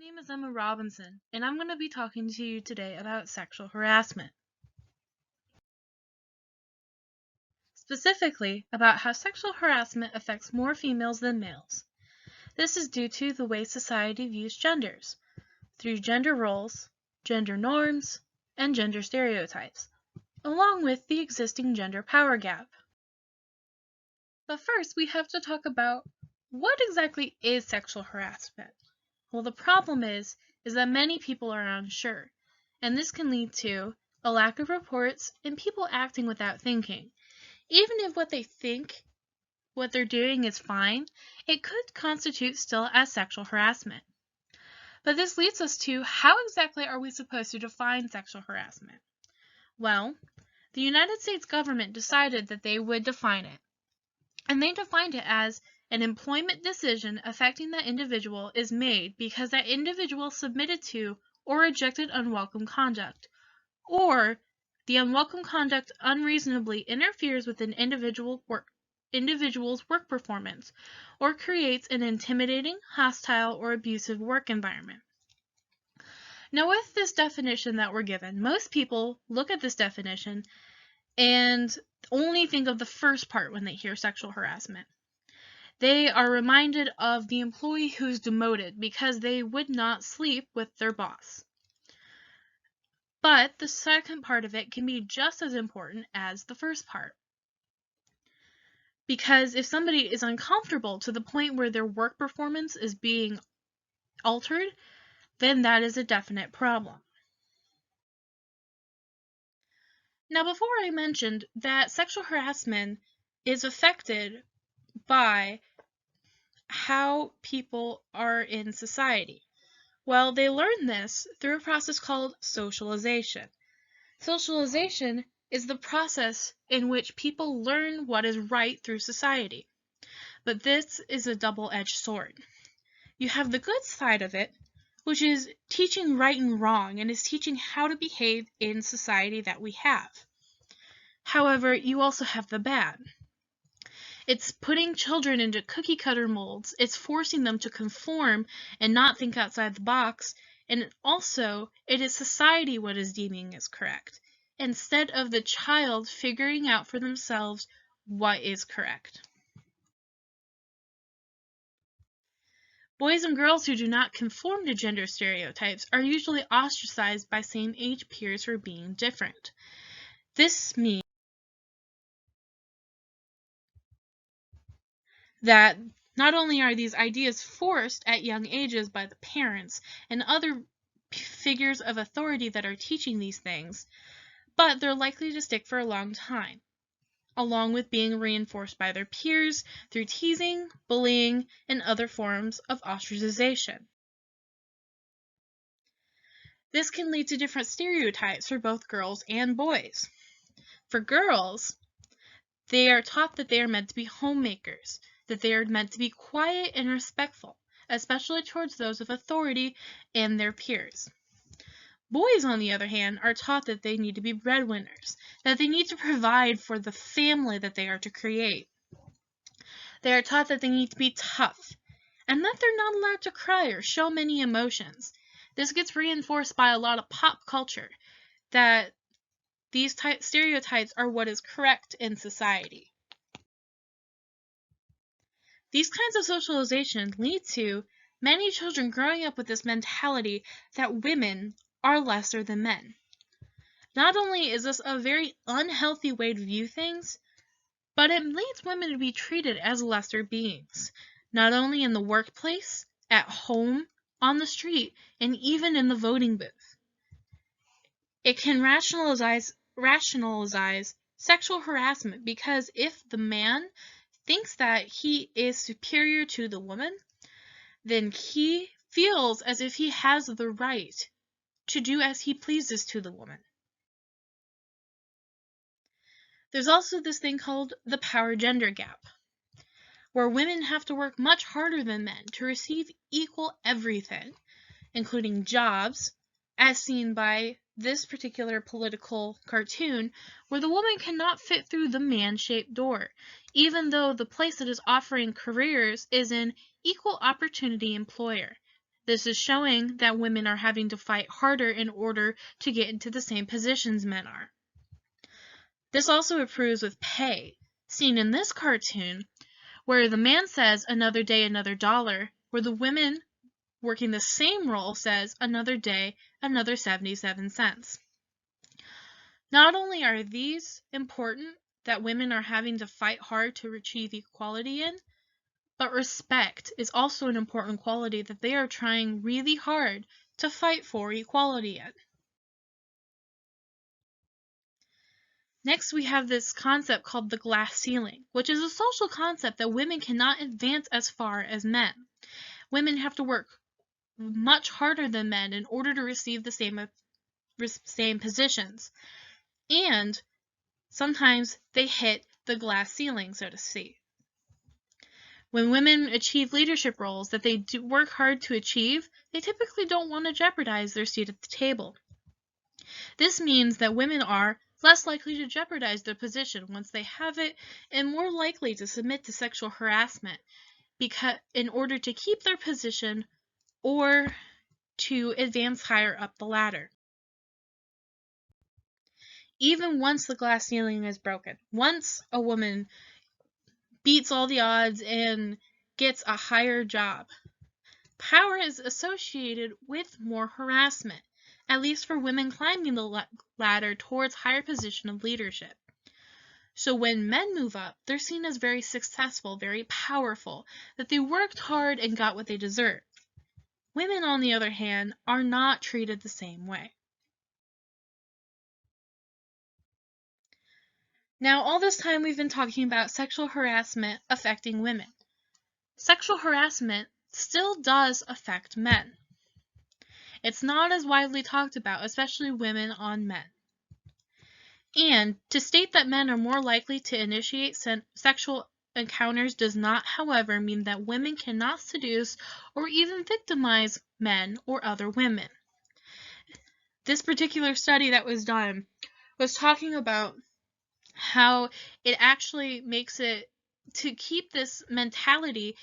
name is Emma Robinson, and I'm going to be talking to you today about sexual harassment. Specifically, about how sexual harassment affects more females than males. This is due to the way society views genders, through gender roles, gender norms, and gender stereotypes, along with the existing gender power gap. But first, we have to talk about what exactly is sexual harassment. Well, the problem is that many people are unsure, and this can lead to a lack of reports and people acting without thinking. Even if what they think what they're doing is fine, it could constitute still as sexual harassment. But this leads us to how exactly are we supposed to define sexual harassment? Well, the United States government decided that they would define it, and they defined it as an employment decision affecting that individual is made because that individual submitted to or rejected unwelcome conduct, or the unwelcome conduct unreasonably interferes with an individual's work performance, or creates an intimidating, hostile, or abusive work environment. Now, with this definition that we're given, most people look at this definition and only think of the first part when they hear sexual harassment. They are reminded of the employee who's demoted because they would not sleep with their boss. But the second part of it can be just as important as the first part. Because if somebody is uncomfortable to the point where their work performance is being altered, then that is a definite problem. Now, before I mentioned that sexual harassment is affected by how people are in society. Well, they learn this through a process called socialization. Socialization is the process in which people learn what is right through society. But this is a double-edged sword. You have the good side of it, which is teaching right and wrong and is teaching how to behave in society that we have. However, you also have the bad. It's putting children into cookie-cutter molds, it's forcing them to conform and not think outside the box, and also it is society what is deeming as correct, instead of the child figuring out for themselves what is correct. Boys and girls who do not conform to gender stereotypes are usually ostracized by same-age peers for being different. This means that not only are these ideas forced at young ages by the parents and other figures of authority that are teaching these things, but they're likely to stick for a long time, along with being reinforced by their peers through teasing, bullying, and other forms of ostracization. This can lead to different stereotypes for both girls and boys. For girls, they are taught that they are meant to be homemakers, that they are meant to be quiet and respectful, especially towards those of authority and their peers. Boys, on the other hand, are taught that they need to be breadwinners, that they need to provide for the family that they are to create. They are taught that they need to be tough, and that they're not allowed to cry or show many emotions. This gets reinforced by a lot of pop culture, that these stereotypes are what is correct in society. These kinds of socialization lead to many children growing up with this mentality that women are lesser than men. Not only is this a very unhealthy way to view things, but it leads women to be treated as lesser beings, not only in the workplace, at home, on the street, and even in the voting booth. It can rationalize sexual harassment because if the man thinks that he is superior to the woman, then he feels as if he has the right to do as he pleases to the woman. There's also this thing called the power gender gap, where women have to work much harder than men to receive equal everything, including jobs, as seen by this particular political cartoon, where the woman cannot fit through the man-shaped door, even though the place that is offering careers is an equal opportunity employer. This is showing that women are having to fight harder in order to get into the same positions men are. This also improves with pay, seen in this cartoon, where the man says another day, another dollar, where the women working the same role says another day, another 77 cents. Not only are these important that women are having to fight hard to achieve equality in, but respect is also an important quality that they are trying really hard to fight for equality in. Next, we have this concept called the glass ceiling, which is a social concept that women cannot advance as far as men. Women have to work much harder than men in order to receive the same positions. And sometimes they hit the glass ceiling, so to speak. When women achieve leadership roles that they do work hard to achieve, they typically don't want to jeopardize their seat at the table. This means that women are less likely to jeopardize their position once they have it, and more likely to submit to sexual harassment in order to keep their position or to advance higher up the ladder. Even once the glass ceiling is broken, once a woman beats all the odds and gets a higher job, power is associated with more harassment, at least for women climbing the ladder towards higher position of leadership. So when men move up, they're seen as very successful, very powerful, that they worked hard and got what they deserve. Women, on the other hand, are not treated the same way. Now, all this time we've been talking about sexual harassment affecting women. Sexual harassment still does affect men. It's not as widely talked about, especially women on men. And to state that men are more likely to initiate sexual encounters does not, however, mean that women cannot seduce or even victimize men or other women. This particular study that was done was talking about how it actually makes it, to keep this mentality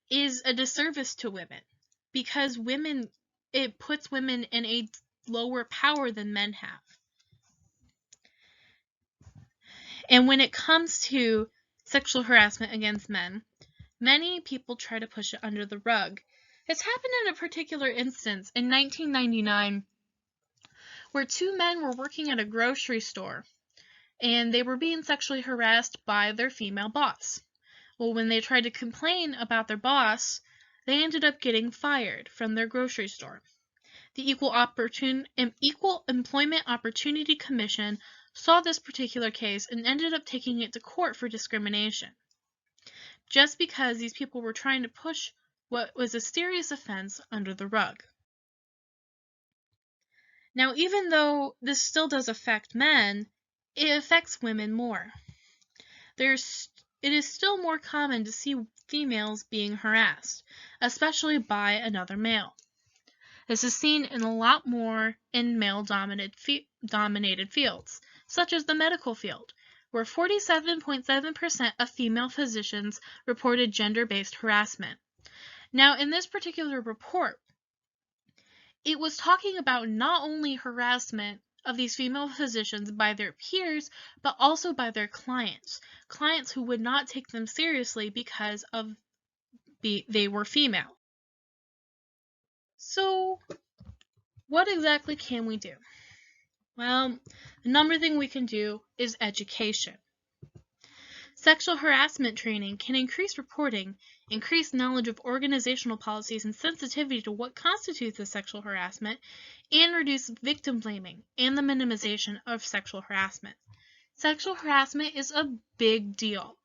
is a disservice to women, because it puts women in a lower power than men have. And when it comes to sexual harassment against men, many people try to push it under the rug. It's happened in a particular instance in 1999 where two men were working at a grocery store and they were being sexually harassed by their female boss. Well, when they tried to complain about their boss, they ended up getting fired from their grocery store. The Equal Employment Opportunity Commission saw this particular case and ended up taking it to court for discrimination, just because these people were trying to push what was a serious offense under the rug. Now, even though this still does affect men, it affects women more. It is still more common to see females being harassed, especially by another male. This is seen in a lot more in male-dominated fields, such as the medical field, where 47.7% of female physicians reported gender-based harassment. Now, in this particular report, it was talking about not only harassment of these female physicians by their peers, but also by their clients who would not take them seriously because they were female. So, what exactly can we do? Well, the number thing we can do is education. Sexual harassment training can increase reporting, increase knowledge of organizational policies and sensitivity to what constitutes as sexual harassment, and reduce victim blaming and the minimization of sexual harassment. Sexual harassment is a big deal,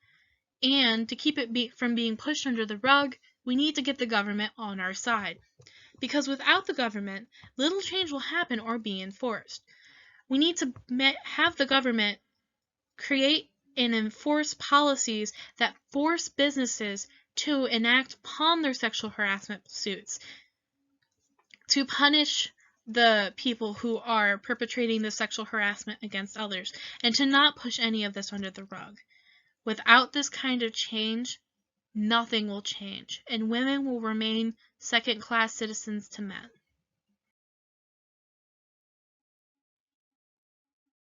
and to keep it from being pushed under the rug, we need to get the government on our side. Because without the government, little change will happen or be enforced. We need to have the government create and enforce policies that force businesses to enact upon their sexual harassment suits, to punish the people who are perpetrating the sexual harassment against others, and to not push any of this under the rug. Without this kind of change, nothing will change, and women will remain second-class citizens to men.